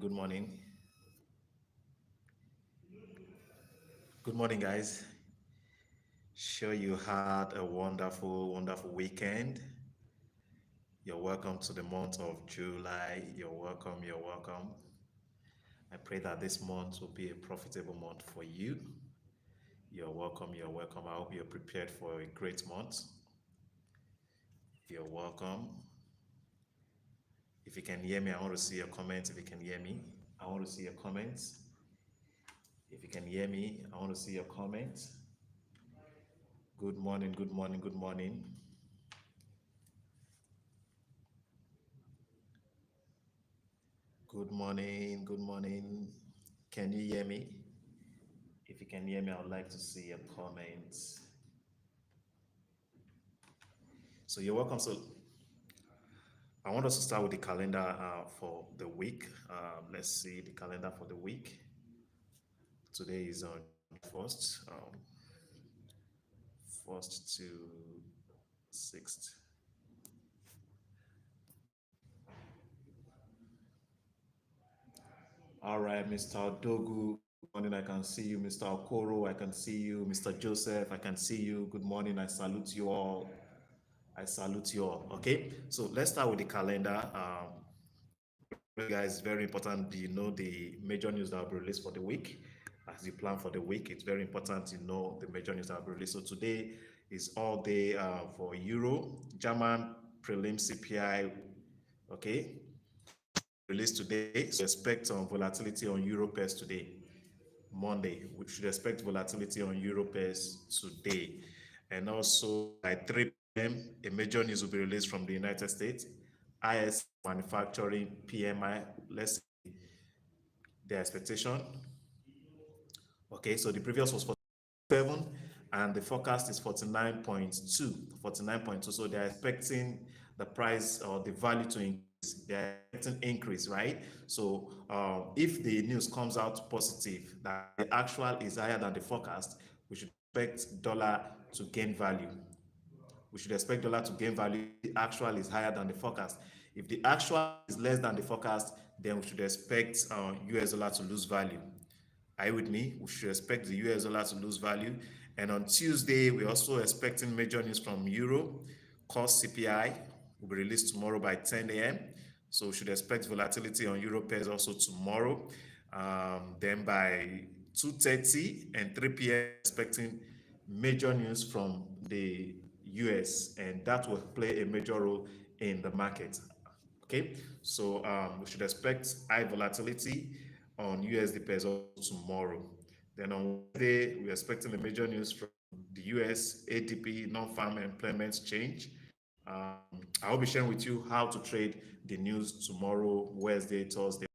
Good morning. Good morning, guys. Sure, you had a wonderful, wonderful weekend. You're welcome to the month of July. You're welcome. You're welcome. I pray that this month will be a profitable month for you. You're welcome. You're welcome. I hope you're prepared for a great month. You're welcome. If you can hear me, I want to see your comments. If you can hear me, I want to see your comments. If you can hear me, I want to see your comments. Good morning. Good morning. Good morning. Good morning, good morning. Can you hear me? If you can hear me, I would like to see your comments. So you're welcome. So I want us to start with the calendar for the week. Let's see the calendar for the week. Today is on first, first to sixth. All right, Mr. Dogu. Good morning. I can see you, Mr. Okoro. I can see you, Mr. Joseph. I can see you. Good morning. I salute you all. I salute you all. Okay, so let's start with the calendar. Guys, very important. You know the major news that will be released for the week. As you plan for the week, it's very important you know the major news that will be released. So today is all day for Euro, German prelim CPI. Okay, released today. So expect some volatility on Euro pairs today. Monday, we should expect volatility on Euro pairs today. And also by 3 p.m., a major news will be released from the United States. IS manufacturing PMI, let's see the expectation. Okay, so the previous was 47 and the forecast is 49.2. 49.2. So they're expecting the price or the value to increase. They're expecting increase, right? So if the news comes out positive that the actual is higher than the forecast, we should expect dollar to gain value. We should expect dollar to gain value. The actual is higher than the forecast. If the actual is less than the forecast, then we should expect US dollar to lose value. Are you with me? We should expect the US dollar to lose value. And on Tuesday, we're also expecting major news from Euro. Cost CPI will be released tomorrow by 10 a.m. So we should expect volatility on Euro pairs also tomorrow. Then by 2:30 and 3 p.m., expecting major news from the US, and that will play a major role in the market. Okay, so we should expect high volatility on USD pairs also tomorrow. Then on Wednesday, we're expecting the major news from the US ADP non-farm employment change. I will be sharing with you how to trade the news tomorrow, Wednesday, Thursday.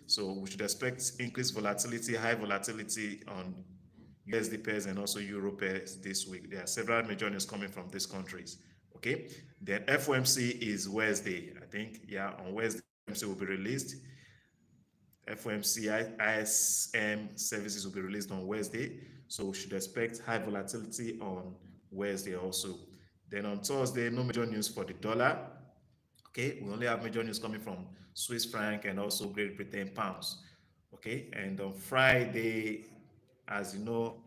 So we should expect increased volatility, high volatility on USD pairs and also Euro pairs this week. There are several major news coming from these countries. Okay. Then FOMC is Wednesday, I think. Yeah, on Wednesday, FOMC will be released. FOMC ISM services will be released on Wednesday. So we should expect high volatility on Wednesday also. Then on Thursday, no major news for the dollar. Okay, we only have major news coming from Swiss franc and also Great Britain pounds. Okay, and on Friday, as you know,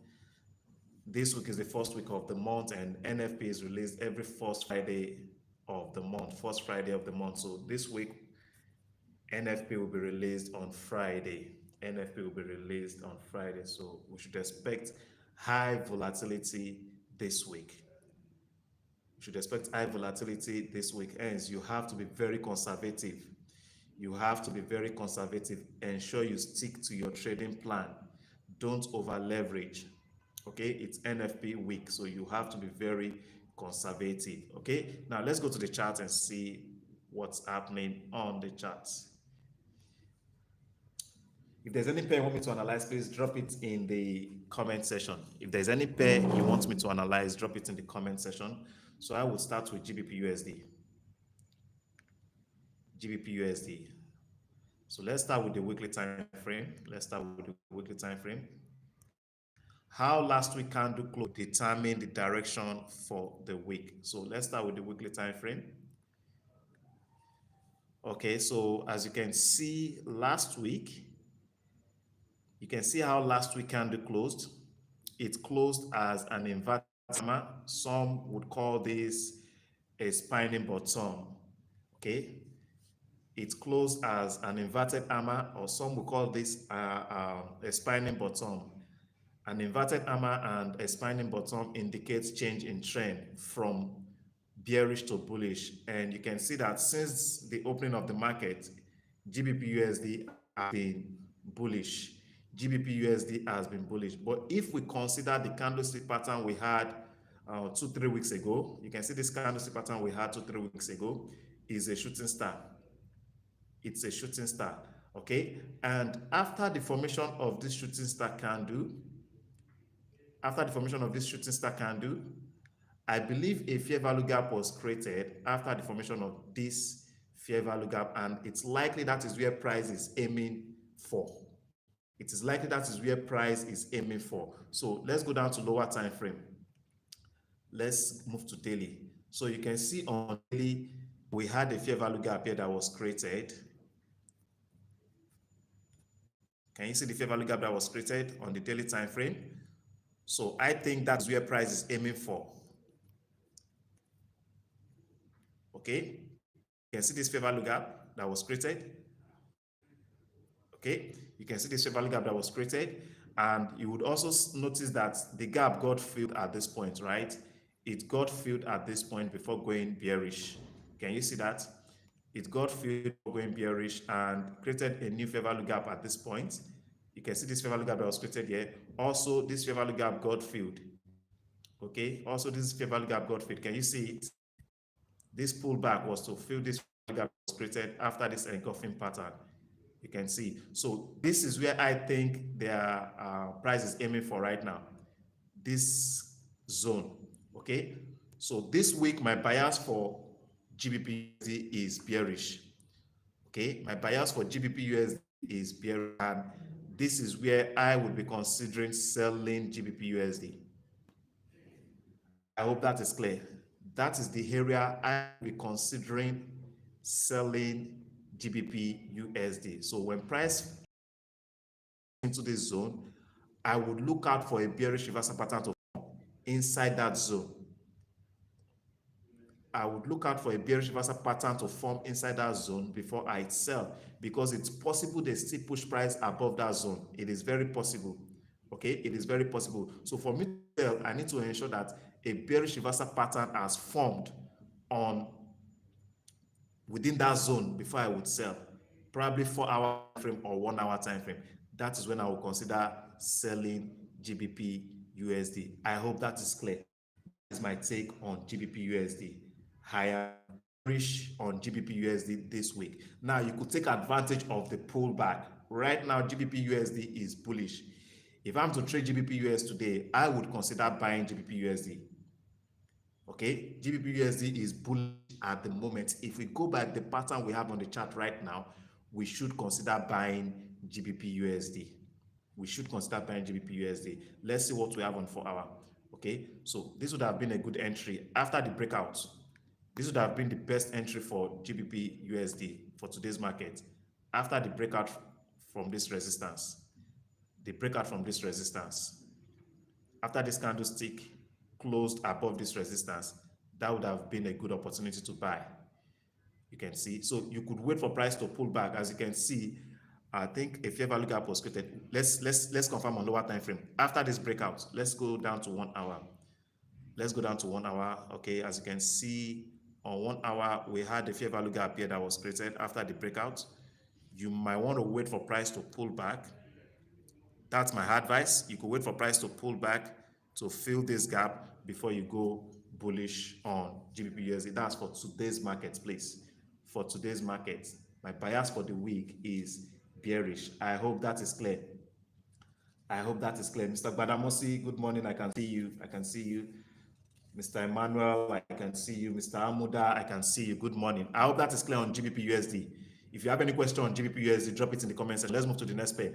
this week is the first week of the month, and NFP is released every first Friday of the month, first Friday of the month. So this week, NFP will be released on Friday. NFP will be released on Friday. So we should expect high volatility this week. We should expect high volatility this week. Hence, you have to be very conservative. You have to be very conservative. Ensure you stick to your trading plan. Don't over leverage. Okay, it's NFP week, so you have to be very conservative. Okay, now let's go to the chart and see what's happening on the charts. If there's any pair you want me to analyze, please drop it in the comment section. If there's any pair you want me to analyze, drop it in the comment section. So I will start with GBP USD. GBP USD. So let's start with the weekly time frame. Let's start with the weekly time frame. How last week candle close determine the direction for the week. So let's start with the weekly time frame. Okay, so as you can see last week, you can see how last week candle closed. It closed as an inverted hammer. Some would call this a spinning bottom. Okay, it closed as an inverted hammer, or some will call this a spinning bottom. An inverted hammer and a spinning bottom indicates change in trend from bearish to bullish. And you can see that since the opening of the market, GBP USD has been bullish. GBP USD has been bullish. But if we consider the candlestick pattern we had 2 3 weeks ago, you can see this candlestick pattern we had 2 3 weeks ago is a shooting star. It's a shooting star. Okay. And after the formation of this shooting star candle, after the formation of this shooting star candle, I believe a fair value gap was created after the formation of this fair value gap, and it's likely that is where price is aiming for. It is likely that is where price is aiming for. So let's go down to lower time frame. Let's move to daily. So you can see on daily, we had a fair value gap here that was created. Can you see the fair value gap that was created on the daily time frame? So I think that's where price is aiming for. Okay, you can see this fair value gap that was created. Okay, you can see this fair value gap that was created, and you would also notice that the gap got filled at this point, right? It got filled at this point before going bearish. Can you see that? It got filled before going bearish and created a new fair value gap at this point. You can see this fair value gap that was created here. Also, this fair value gap got filled. Okay, also this fair value gap got filled. Can you see it? This pullback was to fill this gap that was created after this engulfing pattern. You can see. So this is where I think their price is aiming for right now. This zone. Okay. So this week, my bias for GBP is bearish. Okay. My bias for GBP is bearish. And this is where I would be considering selling GBP. I hope that is clear. That is the area I will be considering selling GBP. So when price into this zone, I would look out for a bearish reversal pattern to form inside that zone. I would look out for a bearish reversal pattern to form inside that zone before I sell, because it's possible they still push price above that zone. It is very possible. Okay, it is very possible. So for me to sell, I need to ensure that a bearish reversal pattern has formed on within that zone before I would sell, probably 4 hour frame or 1 hour time frame. That is when I will consider selling GBP USD. I hope that is clear. That is my take on GBP USD. Higher bullish on GBP USD this week. Now you could take advantage of the pullback. Right now, GBP USD is bullish. If I'm to trade GBP US today, I would consider buying GBP USD. Okay, GBP USD is bullish at the moment. If we go by the pattern we have on the chart right now, we should consider buying GBP USD. We should consider buying GBP USD. Let's see what we have on 4 hour. Okay, so this would have been a good entry after the breakout. This would have been the best entry for GBP USD for today's market after the breakout from this resistance. The breakout from this resistance. After this candlestick closed above this resistance, that would have been a good opportunity to buy. You can see. So you could wait for price to pull back. As you can see, I think a fair value gap was created. Let's confirm on lower time frame. After this breakout, let's go down to 1 hour. Let's go down to 1 hour. Okay, as you can see, on 1 hour, we had a fair value gap here that was created after the breakout. You might want to wait for price to pull back. That's my advice. You could wait for price to pull back to fill this gap before you go bullish on GBP USD. That's for today's marketplace. For today's market, my bias for the week is bearish. I hope that is clear. I hope that is clear. Mr. Badamosi, good morning. I can see you. I can see you. Mr. Emmanuel, I can see you. Mr. Amuda, I can see you. Good morning. I hope that is clear on GBP USD. If you have any question on GBP USD, drop it in the comments and let's move to the next pair.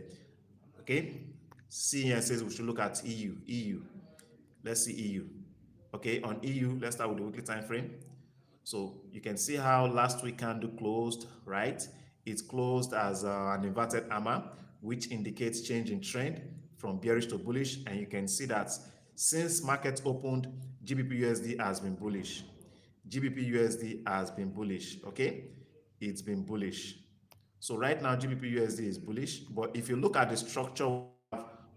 Okay, CN says we should look at EU. Let's see EU. Okay, on EU, let's start with the weekly time frame. So you can see how last week candle closed, right? It closed as an inverted hammer, which indicates change in trend from bearish to bullish. And you can see that since market opened, GBP USD has been bullish. GBP USD has been bullish, okay? It's been bullish. So right now, GBP USD is bullish. But if you look at the structure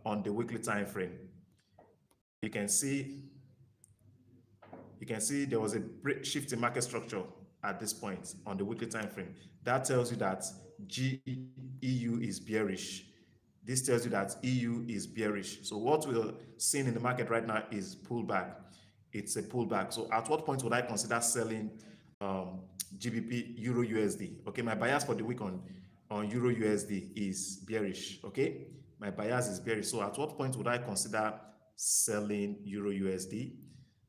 on the weekly time frame, you can see you can see there was a shift in market structure at this point on the weekly time frame. That tells you that EU is bearish. This tells you that EU is bearish. So what we're seeing in the market right now is pullback. It's a pullback. So at what point would I consider selling um, GBP Euro USD? Okay, my bias for the week on Euro USD is bearish. Okay, my bias is bearish. So at what point would I consider selling Euro USD?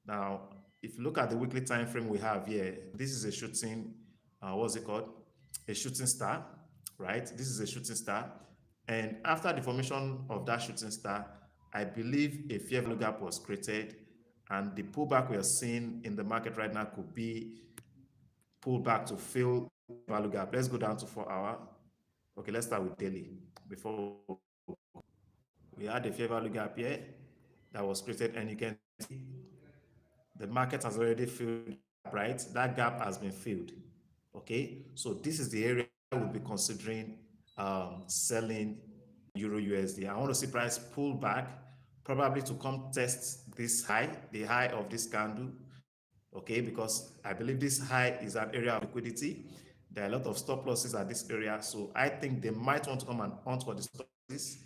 Now, if you look at the weekly time frame we have here, this is a shooting, what's it called? A shooting star, right? This is a shooting star. And after the formation of that shooting star, I believe a fair value gap was created, and the pullback we are seeing in the market right now could be pullback to fill value gap. Let's go down to 4 hour. Okay, let's start with daily. Before we had a fair value gap here that was created, and you can see the market has already filled, right? That gap has been filled. Okay, so this is the area we'll be considering selling Euro USD. I want to see price pull back, probably to come test this high, the high of this candle. Okay, because I believe this high is an area of liquidity. There are a lot of stop losses at this area, so I think they might want to come and hunt for the stop losses,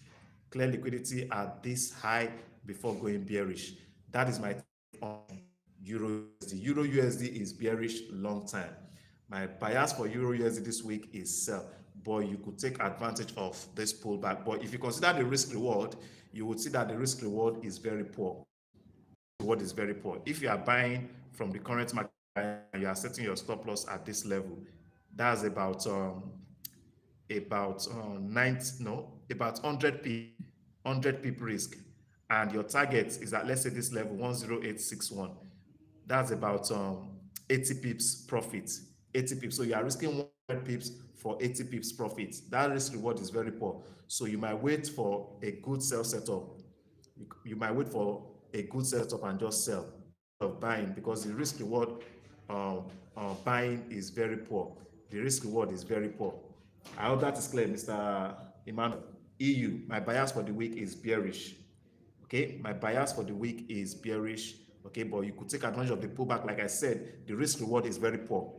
clear liquidity at this high before going bearish. That is my take on Euro USD. Euro USD is bearish long time. My bias for Euro USD this week is sell, but you could take advantage of this pullback. But if you consider the risk reward, you would see that the risk reward is very poor. Reward is very poor. If you are buying from the current market and you are setting your stop loss at this level, that's about 90, no, about 100 pip risk, and your target is at, let's say, this level 10861. That's about 80 pips profit. 80 pips. So you are risking 100 pips for 80 pips profit. That risk reward is very poor. So you might wait for a good sell setup. You might wait for a good setup and just sell of buying, because the risk reward buying is very poor. The risk reward is very poor. I hope that is clear, Mr. Emmanuel. EU, my bias for the week is bearish. Okay, my bias for the week is bearish. Okay, but you could take advantage of the pullback. Like I said, the risk reward is very poor.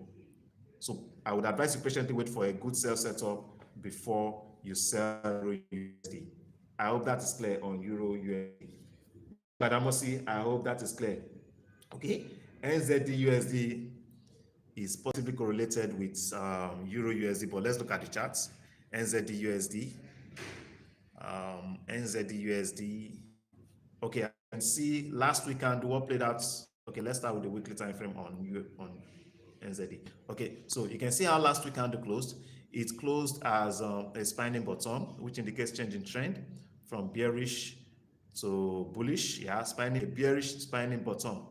So I would advise you patiently wait for a good sell setup before you sell Euro USD. I hope that is clear on Euro USD. Badamosi, I hope that is clear. Okay, NZD USD is possibly correlated with Euro USD, but let's look at the charts. NZD USD, NZD USD. Okay, I can see last weekend what played out. Okay, let's start with the weekly time frame on NZD. Okay, so you can see how last week candle closed. It closed as a spinning bottom, which indicates change in trend from bearish to bullish. Yeah, spinning a bearish spinning bottom,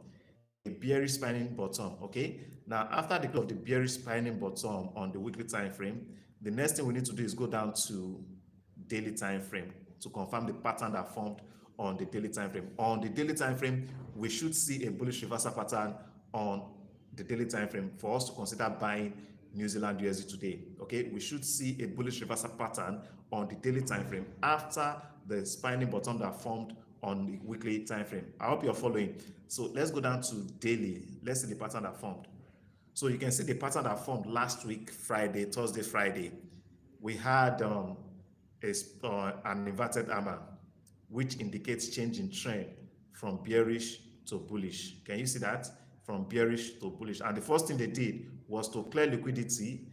a bearish spinning bottom. Okay, now after the close of the bearish spinning bottom on the weekly time frame, the next thing we need to do is go down to daily time frame to confirm the pattern that formed on the daily time frame. On the daily time frame, we should see a bullish reversal pattern on the daily time frame for us to consider buying New Zealand USD today. Okay, we should see a bullish reversal pattern on the daily time frame after the spinning bottom that formed on the weekly time frame. I hope you're following. So let's go down to daily. Let's see the pattern that formed. So you can see the pattern that formed last week, Friday, Thursday, Friday. We had an inverted hammer, which indicates change in trend from bearish to bullish. Can you see that? From bearish to bullish. And the first thing they did was to clear liquidity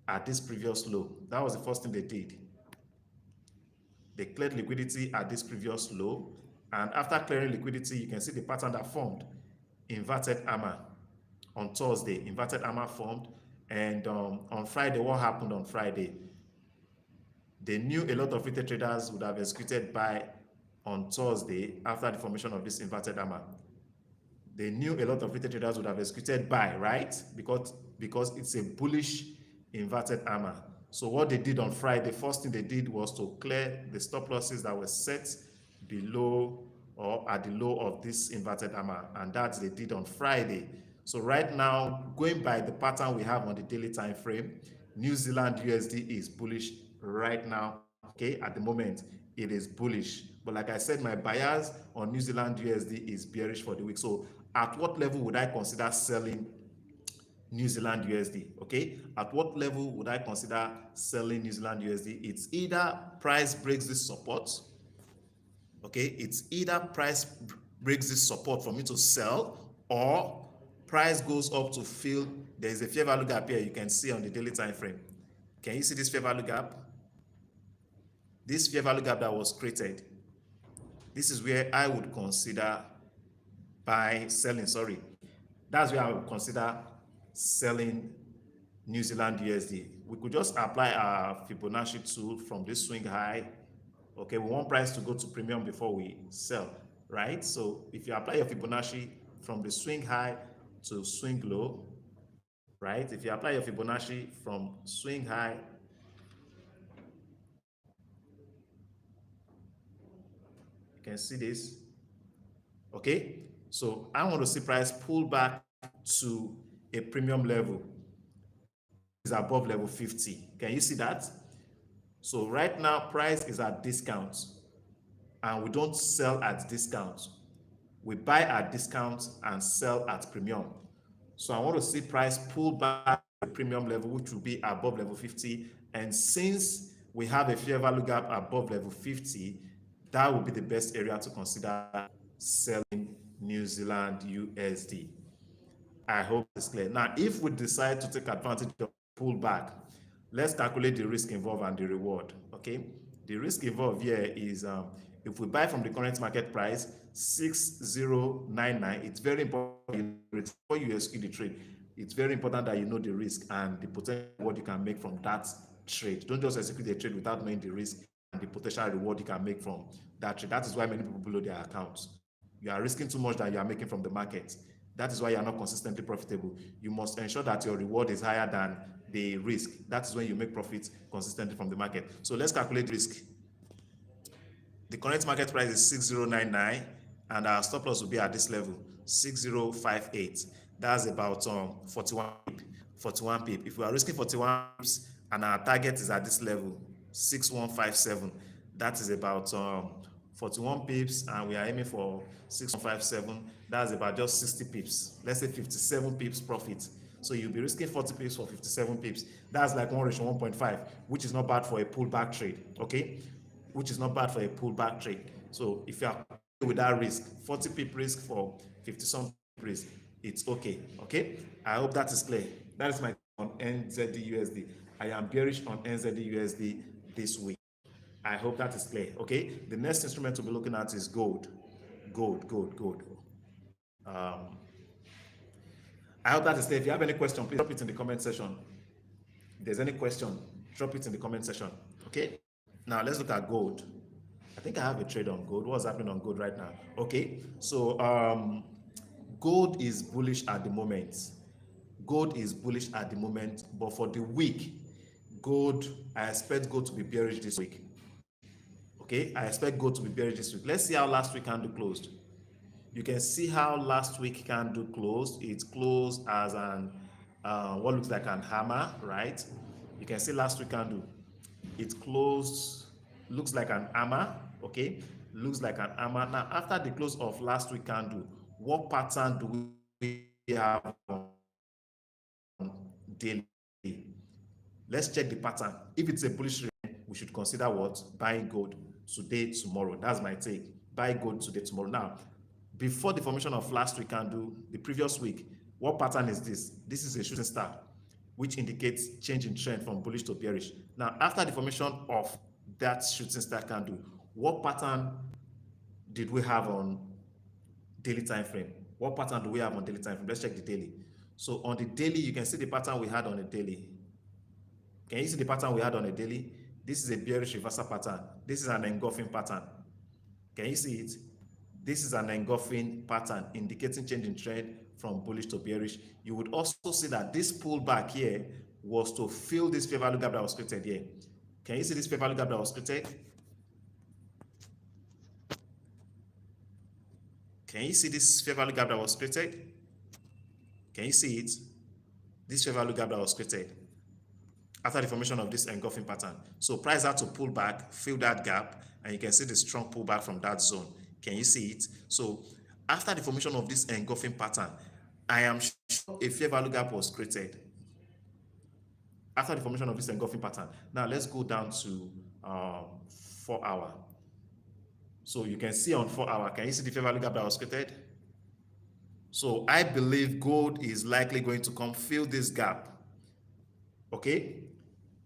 at this previous low. That was the first thing they did. They cleared liquidity at this previous low. And after clearing liquidity, you can see the pattern that formed. Inverted hammer on Thursday. Inverted hammer formed. And on Friday, what happened on Friday? They knew a lot of retail traders would have executed buy on Thursday after the formation of this inverted hammer. they knew a lot of retail traders would have executed buy, right? Because it's a bullish inverted hammer. So what they did on Friday, first thing they did was to clear the stop losses that were set below or at the low of this inverted hammer, and that they did on Friday. So right now, going by the pattern we have on the daily time frame, New Zealand USD is bullish right now. Okay, at the moment it is bullish, but like I said, my bias on New Zealand USD is bearish for the week. So at what level would I consider selling New Zealand USD? Okay, at what level would I consider selling New Zealand USD? It's either price breaks this support. Okay, it's either price breaks this support for me to sell, or price goes up to fill. There is a fair value gap here you can see on the daily time frame. Can you see this fair value gap? This fair value gap that was created, this is where I would consider selling, sorry. That's where I would consider selling New Zealand USD. We could just apply our Fibonacci tool from this swing high. Okay, we want price to go to premium before we sell, right? So if you apply your Fibonacci from the swing high to swing low, right? If you apply your Fibonacci from swing high, you can see this. Okay, so I want to see price pull back to a premium level. Is above level 50. Can you see that? So right now price is at discount, and we don't sell at discount. We buy at discount and sell at premium. So I want to see price pull back to the premium level, which will be above level 50. And since we have a fair value gap above level 50, that will be the best area to consider selling New Zealand USD. I hope it's clear. Now, if we decide to take advantage of pullback, let's calculate the risk involved and the reward. Okay, the risk involved here is if we buy from the current market price 6099, it's very important before you execute the trade. It's very important that you know the risk and the potential what you can make from that trade. Don't just execute the trade without knowing the risk and the potential reward you can make from that trade. That is why many people blow their accounts. You are risking too much than you are making from the market. That is why you are not consistently profitable. You must ensure that your reward is higher than the risk. That is when you make profits consistently from the market. So let's calculate risk. The current market price is 6099, and our stop loss will be at this level, 6058. That's about 41 pip. If we are risking 41 pips and our target is at this level, 6157, that is about 41 pips, and we are aiming for 6157. That's about just 60 pips. Let's say 57 pips profit. So you'll be risking 40 pips for 57 pips. That's like 1:1.5, which is not bad for a pullback trade. Okay, which is not bad for a pullback trade. So if you are with that risk, 40 pip risk for 50 some risk, it's okay. Okay, I hope that is clear. That is my on NZD-USD. I am bearish on NZD-USD this week. I hope that is clear. Okay, the next instrument to be looking at is gold. Gold. I hope that is clear. If you have any question, please drop it in the comment section. If there's any question, drop it in the comment section. Okay, now let's look at gold. I think I have a trade on gold. What's happening on gold right now? Okay, so gold is bullish at the moment. Gold is bullish at the moment, but for the week, I expect gold to be bearish this week. Okay, I expect gold to be bearish this week. Let's see how last week candle closed. You can see how last week candle closed. It closed as an what looks like an hammer, right? You can see last week candle. It closed, looks like an hammer. Okay, looks like an hammer. Now, after the close of last week candle, what pattern do we have on daily? Let's check the pattern. If it's a bullish trend, we should consider what? Buying gold today, tomorrow. That's my take. Buy gold today, tomorrow. Now, before the formation of last week candle, the previous week, what pattern is this? This is a shooting star, which indicates change in trend from bullish to bearish. Now, after the formation of that shooting star candle, what pattern did we have on daily time frame? What pattern do we have on daily time frame? Let's check the daily. So on the daily, you can see the pattern we had on the daily. Can you see the pattern we had on a daily? This is a bearish reversal pattern. This is an engulfing pattern. Can you see it? This is an engulfing pattern indicating change in trend from bullish to bearish. You would also see that this pullback here was to fill this fair value gap that was created here. Can you see this fair value gap that was created? Can you see this fair value gap that was created? Can you see it? This fair value gap that was created after the formation of this engulfing pattern. So price had to pull back, fill that gap, and you can see the strong pullback from that zone. Can you see it? So after the formation of this engulfing pattern, I am sure a fair value gap was created after the formation of this engulfing pattern. Now let's go down to 4 hour. So you can see on 4 hour, can you see the fair value gap that was created? So I believe gold is likely going to come fill this gap. Okay,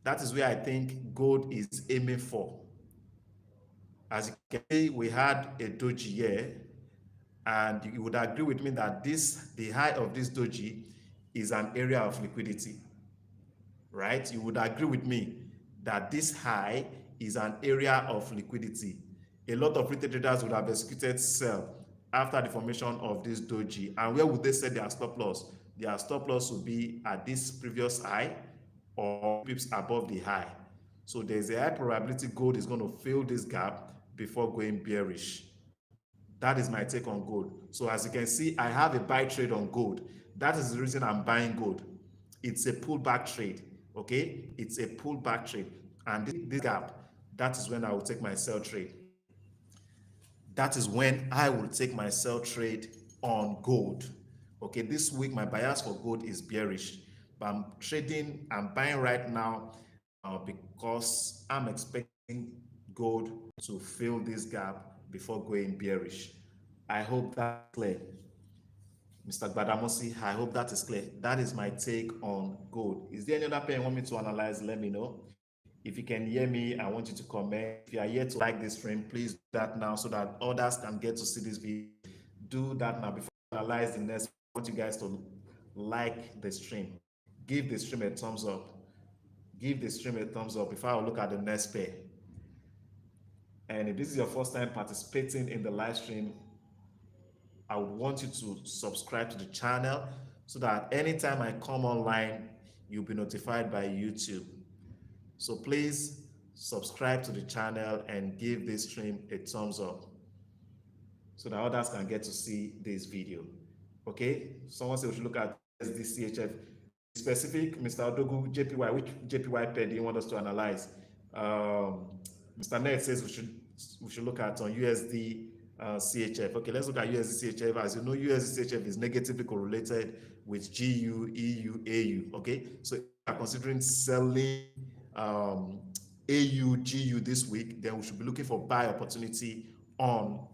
that is where I think gold is aiming for. As you can see, we had a doji here, and you would agree with me that the high of this doji is an area of liquidity, right? You would agree with me that this high is an area of liquidity. A lot of retail traders would have executed sell after the formation of this doji, and where would they set their stop loss? Their stop loss would be at this previous high or pips above the high. So there's a high probability gold is going to fill this gap before going bearish. That is my take on gold. So as you can see, I have a buy trade on gold. That is the reason I'm buying gold. It's a pullback trade, okay? It's a pullback trade. And this gap, that is when I will take my sell trade. That is when I will take my sell trade on gold. Okay, this week my bias for gold is bearish, but I'm buying right now because I'm expecting gold to fill this gap before going bearish. I hope that's clear. Mr. Gbadamosi, I hope that is clear. That is my take on gold. Is there any other pair you want me to analyze? Let me know. If you can hear me, I want you to comment. If you are yet to like this stream, please do that now so that others can get to see this video. Do that now before I analyze the next. I want you guys to like the stream. Give the stream a thumbs up. Give the stream a thumbs up before I look at the next pair. And if this is your first time participating in the live stream, I would want you to subscribe to the channel so that anytime I come online, you'll be notified by YouTube. So please subscribe to the channel and give this stream a thumbs up so that others can get to see this video. Okay, someone said we should look at SDCHF. Specific, Mr. Odogu, JPY, which JPY pair do you want us to analyze? Mr. Ned says we should look at on USD CHF. Okay, let's look at USD CHF. As you know, USD CHF is negatively correlated with GU, EU, AU. Okay, so if you are considering selling AU, GU this week, then we should be looking for buy opportunity on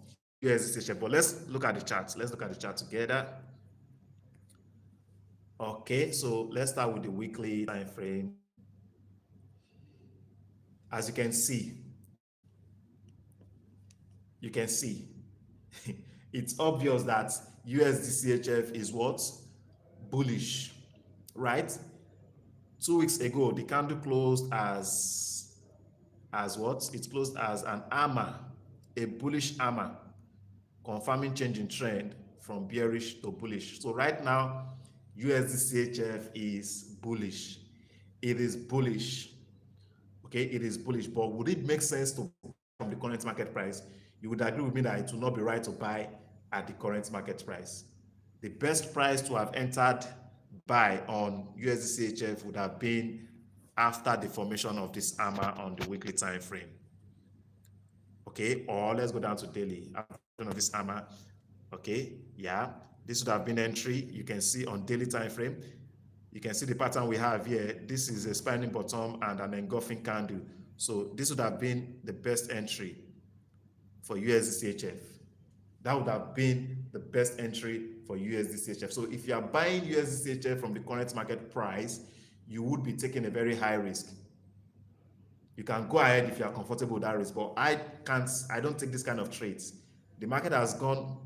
USD CHF. But let's look at the charts. Let's look at the chart together. Okay, so let's start with the weekly time frame. As you can see, it's obvious that USD CHF is what? Bullish, right? 2 weeks ago, the candle closed as what? It closed as an armor, a bullish armor, confirming change in trend from bearish to bullish. So right now, USD CHF is bullish. It is bullish. Okay, it is bullish. But would it make sense to buy from the current market price? You would agree with me that it will not be right to buy at the current market price. The best price to have entered buy on USD CHF would have been after the formation of this armor on the weekly time frame. Okay, or let's go down to daily after of this armor. Okay, yeah, this would have been entry. You can see on daily time frame. You can see the pattern we have here. This is a spanning bottom and an engulfing candle. So this would have been the best entry for USD CHF. That would have been the best entry for USD CHF. So if you are buying USD CHF from the current market price, you would be taking a very high risk. You can go ahead if you are comfortable with that risk, but I don't take this kind of trades. The market has done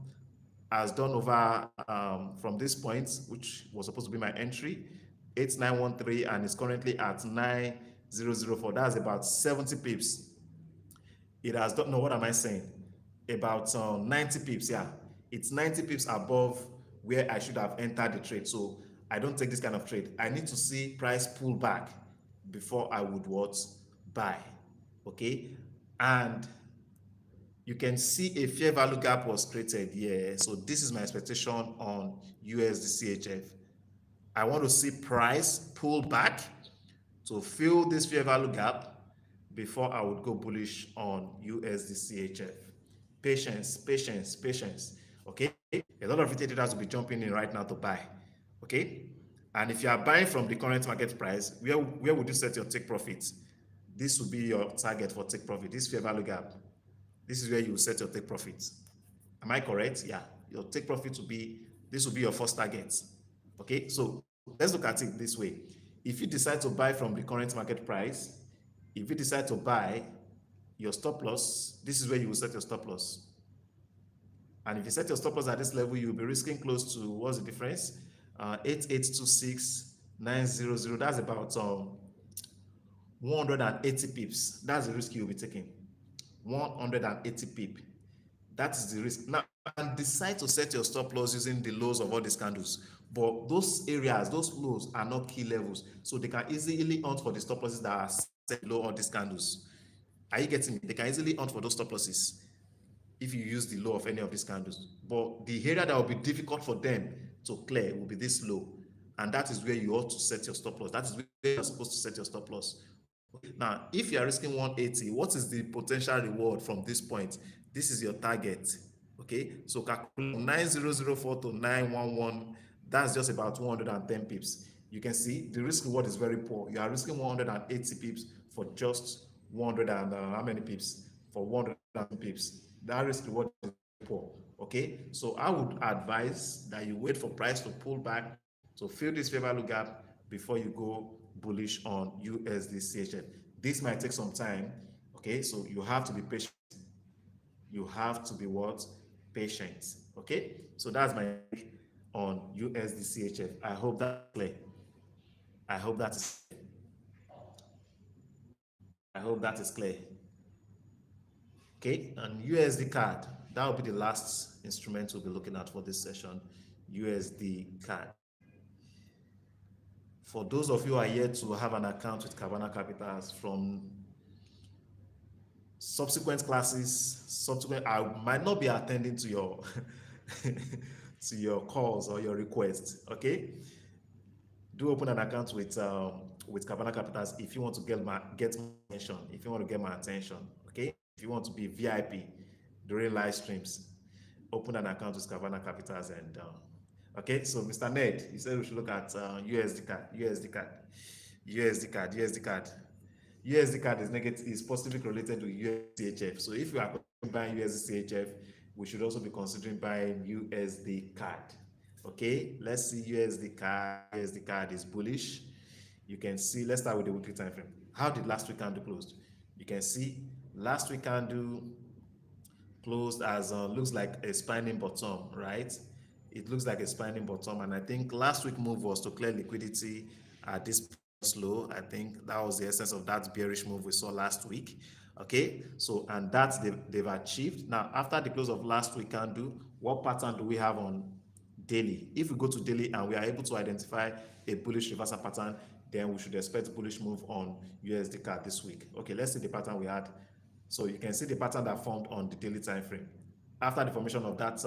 over from this point, which was supposed to be my entry, 8913, and it's currently at 9004. That's about 70 pips. It has done, no, what am I saying? about 90 pips. Yeah, it's 90 pips above where I should have entered the trade. So I don't take this kind of trade. I need to see price pull back before I would what buy. Okay, and you can see a fair value gap was created here. So this is my expectation on USD CHF. I want to see price pull back to fill this fair value gap before I would go bullish on USD CHF. Patience, patience, patience. Okay, a lot of retail traders will be jumping in right now to buy. Okay, and if you are buying from the current market price, where would you set your take profit? This will be your target for take profit. This fair value gap. This is where you set your take profit. Am I correct? Yeah. Your take profit will be, this will be your first target. Okay, so let's look at it this way. If you decide to buy from the current market price, if you decide to buy your stop loss, this is where you will set your stop loss. And if you set your stop loss at this level, you'll be risking close to, what's the difference? 8826,900. That's about 180 pips. That's the risk you'll be taking. 180 pip. That is the risk. Now, and decide to set your stop loss using the lows of all these candles. But those areas, those lows are not key levels. So they can easily hunt for the stop losses that are set below all these candles. Are you getting me? They can easily hunt for those stop losses if you use the low of any of these candles. But the area that will be difficult for them to clear will be this low. And that is where you ought to set your stop loss. That is where you're supposed to set your stop loss. Now, if you are risking 180, what is the potential reward from this point? This is your target. Okay, so calculate 9004 to 911, that's just about 110 pips. You can see the risk reward is very poor. You are risking 180 pips for just 100 and how many pips? For 100 pips. That risk reward is poor. Okay, so I would advise that you wait for price to pull back to fill this fair value gap before you go bullish on USD CHF. This might take some time. Okay, so you have to be patient. You have to be what? Patient. Okay, so that's my take on USD CHF. I hope that's clear. I hope that is I hope that is clear. Okay, and USD card. That will be the last instrument we'll be looking at for this session. USD card. For those of you who are yet to have an account with Cabana Capitals, from subsequent classes, subsequent, I might not be attending to your to your calls or your requests. Okay, do open an account with Cabana Capitals if you want to get my attention. If you want to get my attention, okay. If you want to be VIP during live streams, open an account with Cabana Capitals and okay. So Mr. Ned, you said we should look at USD card, USD card, USD card, USD card. USD card is negative, is positively correlated to USDHF. So if you are buying USDCHF, we should also be considering buying USD card. Okay, let's see USD card. USD card is bullish. You can see, let's start with the weekly time frame. How did last week candle close? You can see last week candle closed as looks like a spinning bottom, right? It looks like a spinning bottom, and I think last week move was to clear liquidity at this low. I think that was the essence of that bearish move we saw last week. Okay, so and that they've achieved. Now, after the close of last week candle, what pattern do we have on daily? If we go to daily and we are able to identify a bullish reversal pattern, then we should expect bullish move on USD card this week. Okay, let's see the pattern we had. So you can see the pattern that formed on the daily time frame. After the formation of that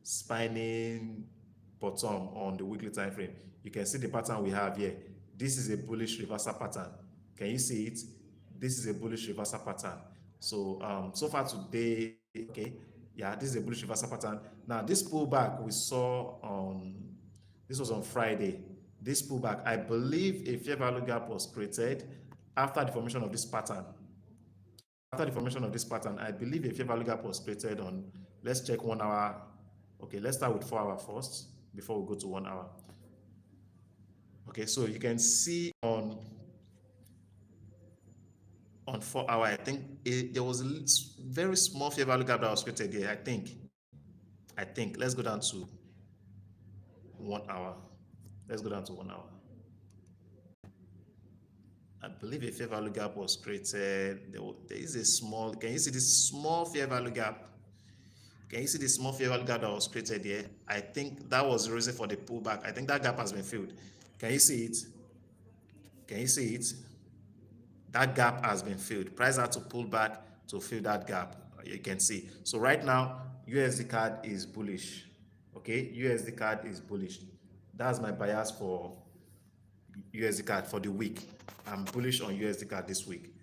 spinning bottom on the weekly time frame, you can see the pattern we have here. This is a bullish reversal pattern. Can you see it? This is a bullish reversal pattern. So so far today, okay, yeah, this is a bullish reversal pattern. Now this pullback we saw on, this was on Friday. This pullback, I believe a fair value gap was created after the formation of this pattern. After the formation of this pattern, I believe a fair value gap was created on, let's check 1 hour. Okay, let's start with 4 hour first before we go to 1 hour. Okay, so you can see on 4 hour, I think there was a very small fair value gap that was created here. I think let's go down to 1 hour. Let's go down to 1 hour. I believe a fair value gap was created. There is a small, can you see this small fair value gap? Can you see the small fair value gap that was created here? I think that was the reason for the pullback. I think that gap has been filled. Can you see it? Can you see it? That gap has been filled. Price had to pull back to fill that gap. You can see. So right now, USD card is bullish. Okay, USD card is bullish. That's my bias for USD card for the week. I'm bullish on USD card this week.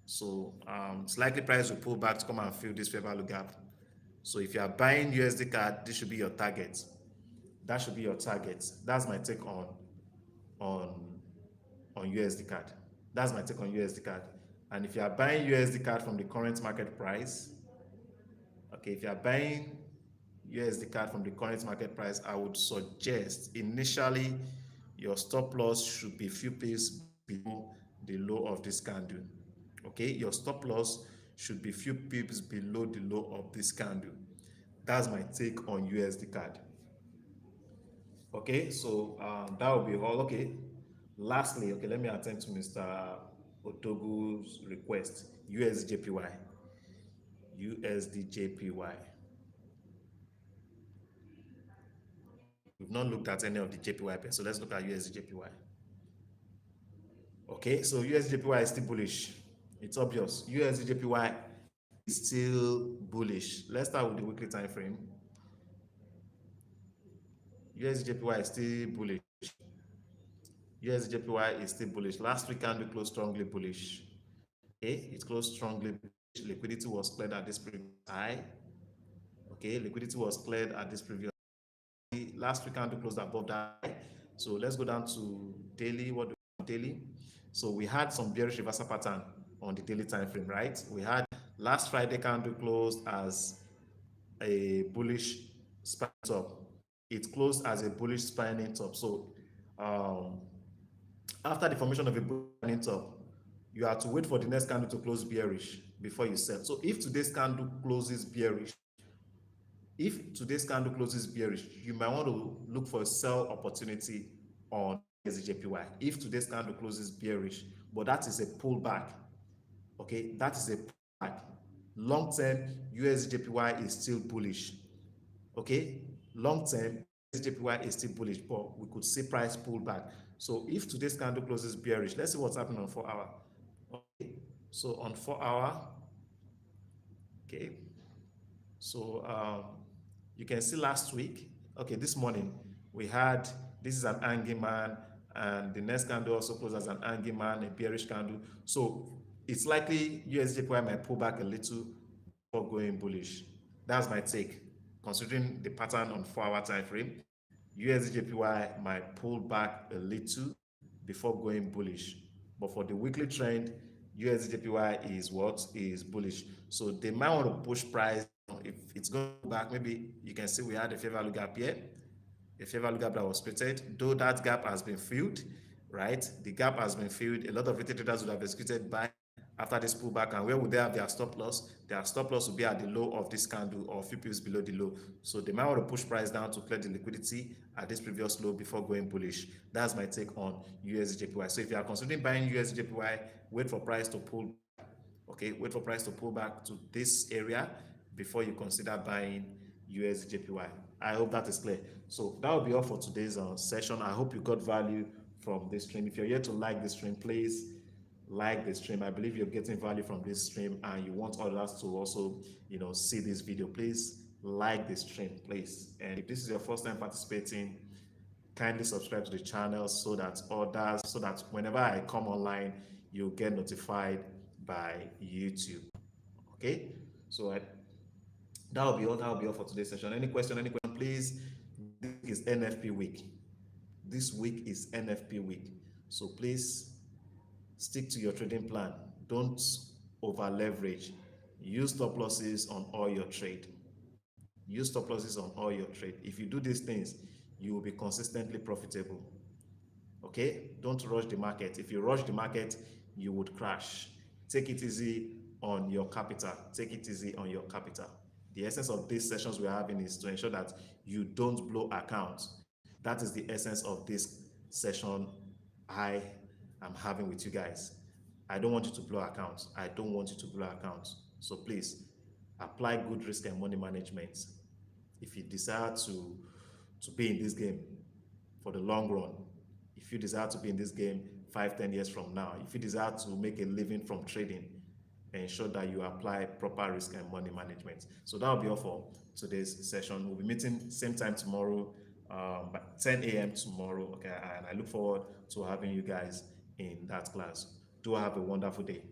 So it's likely price will pull back to come and fill this fair value gap. So if you are buying USD card, this should be your target. That should be your target. That's my take on on USD card. That's my take on USD card. And if you are buying USD card from the current market price, okay, if you are buying USD card from the current market price, I would suggest initially your stop loss should be few pips below the low of this candle. Okay, your stop loss should be few pips below the low of this candle. That's my take on USD card. Okay, so that will be all. Okay, lastly, okay, let me attend to Mr. Otogu's request. USDJPY. USDJPY. We've not looked at any of the JPY pairs, so let's look at USDJPY. Okay, so USDJPY is still bullish. It's obvious. USDJPY is still bullish. Let's start with the weekly time frame. USDJPY is still bullish. USDJPY is still bullish. Last week candle closed strongly bullish. Okay, it closed strongly bullish. Liquidity was cleared at this previous high. Okay, liquidity was cleared at this previous high. Last week candle closed above that high. So let's go down to daily. What do we do daily? So we had some bearish reversal pattern on the daily time frame, right? We had last Friday candle closed as a bullish spine top. It closed as a bullish spine top. So um, after the formation of a bullish spine top, you have to wait for the next candle to close bearish before you sell. So if today's candle closes bearish, you might want to look for a sell opportunity on SJPY. If today's candle closes bearish, but that is a pullback. Okay, that is a pullback. Long term, USJPY is still bullish. Okay, long term, USJPY is still bullish, but we could see price pullback. So if today's candle closes bearish, let's see what's happening on 4 hour. Okay, so on 4 hour, okay, so you can see last week, okay, this morning we had, this is an angry man, and the next candle also closed as an angry man, a bearish candle. So it's likely USJPY might pull back a little before going bullish. That's my take. Considering the pattern on 4 hour time frame, USJPY might pull back a little before going bullish. But for the weekly trend, USDJPY is what is bullish. So they might want to push price. If it's going back, maybe you can see we had a fair value gap here, a fair value gap that was created. Though that gap has been filled, right? The gap has been filled. A lot of retail traders would have executed buy after this pullback, and where would they have their stop loss? Their stop loss will be at the low of this candle or a few pips below the low. So they might want to push price down to clear the liquidity at this previous low before going bullish. That's my take on USDJPY. So if you are considering buying USDJPY, wait for price to pull. Okay, wait for price to pull back to this area before you consider buying USDJPY. I hope that is clear. So that will be all for today's session. I hope you got value from this stream. If you're here to like this stream, please like the stream. I believe you're getting value from this stream and you want others to also, see this video. Please like the stream, please. And if this is your first time participating, kindly subscribe to the channel so that whenever I come online, you'll get notified by YouTube. Okay, so that'll be all for today's session. Any question, please. This is NFP week. This week is NFP week. So please stick to your trading plan. Don't over leverage. Use stop losses on all your trade. Use stop losses on all your trade. If you do these things, you will be consistently profitable. Okay, don't rush the market. If you rush the market, you would crash. Take it easy on your capital. Take it easy on your capital. The essence of these sessions we're having is to ensure that you don't blow accounts. That is the essence of this session I am having with you guys. I don't want you to blow accounts. I don't want you to blow accounts. So please apply good risk and money management. if you desire to be in this game for the long run, if you desire to be in this game 5, 10 years from now, if you desire to make a living from trading, ensure that you apply proper risk and money management. So that will be all for today's session. We'll be meeting same time tomorrow, by 10 a.m. tomorrow. Okay, and I look forward to having you guys in that class. Do have a wonderful day.